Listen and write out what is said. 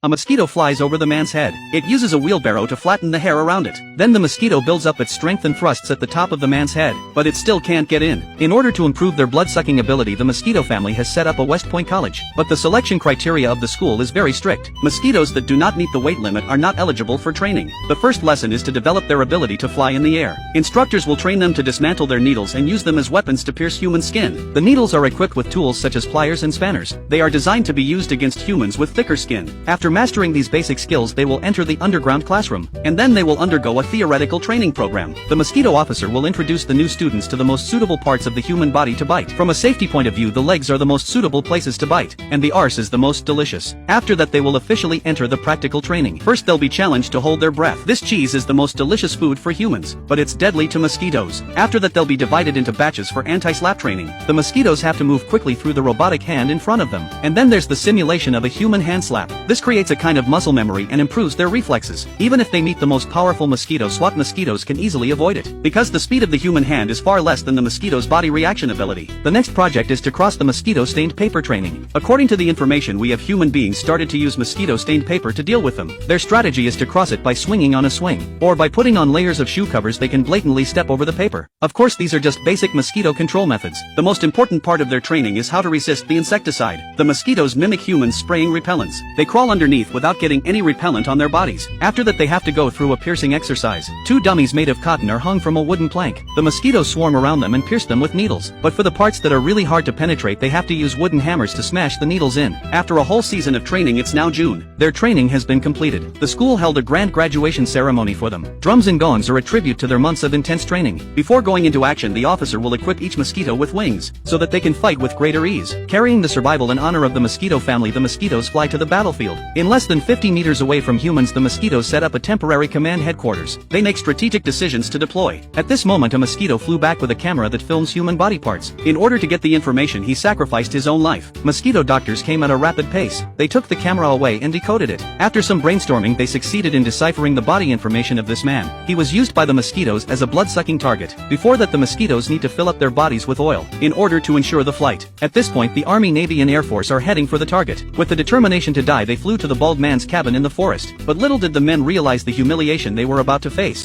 A mosquito flies over the man's head. It uses a wheelbarrow to flatten the hair around it. Then the mosquito builds up its strength and thrusts at the top of the man's head, but it still can't get in. In order to improve their blood-sucking ability, the mosquito family has set up a West Point college. But the selection criteria of the school is very strict. Mosquitoes that do not meet the weight limit are not eligible for training. The first lesson is to develop their ability to fly in the air. Instructors will train them to dismantle their needles and use them as weapons to pierce human skin. The needles are equipped with tools such as pliers and spanners. They are designed to be used against humans with thicker skin. After mastering these basic skills, they will enter the underground classroom, and then they will undergo a theoretical training program. The mosquito officer will introduce the new students to the most suitable parts of the human body to bite. From a safety point of view, the legs are the most suitable places to bite, and the arse is the most delicious. After that, they will officially enter the practical training. First, they'll be challenged to hold their breath. This cheese is the most delicious food for humans, but it's deadly to mosquitoes. After that, they'll be divided into batches for anti-slap training. The mosquitoes have to move quickly through the robotic hand in front of them. And then there's the simulation of a human hand slap. This creates a kind of muscle memory and improves their reflexes. Even if they meet the most powerful mosquito, SWAT mosquitoes can easily avoid it, because the speed of the human hand is far less than the mosquito's body reaction ability. The next project is to cross the mosquito-stained paper training. According to the information we have, human beings started to use mosquito-stained paper to deal with them. Their strategy is to cross it by swinging on a swing, or by putting on layers of shoe covers. They can blatantly step over the paper. Of course, these are just basic mosquito control methods. The most important part of their training is how to resist the insecticide. The mosquitoes mimic humans spraying repellents. They crawl underneath without getting any repellent on their bodies. After that, they have to go through a piercing exercise. Two dummies made of cotton are hung from a wooden plank. The mosquitoes swarm around them and pierce them with needles. But for the parts that are really hard to penetrate, they have to use wooden hammers to smash the needles in. After a whole season of training, it's now June. Their training has been completed. The school held a grand graduation ceremony for them. Drums and gongs are a tribute to their months of intense training. Before going into action, the officer will equip each mosquito with wings, so that they can fight with greater ease. Carrying the survival and honor of the mosquito family, the mosquitoes fly to the battlefield. In less than 50 meters away from humans, the mosquitoes set up a temporary command headquarters. They make strategic decisions to deploy. At this moment, a mosquito flew back with a camera that films human body parts. In order to get the information, he sacrificed his own life. Mosquito doctors came at a rapid pace. They took the camera away and decoded it. After some brainstorming, they succeeded in deciphering the body information of this man. He was used by the mosquitoes as a blood-sucking target. Before that, the mosquitoes need to fill up their bodies with oil in order to ensure the flight. At this point, the Army, Navy and Air Force are heading for the target. With the determination to die, they flew to the bald man's cabin in the forest. But little did the men realize the humiliation they were about to face.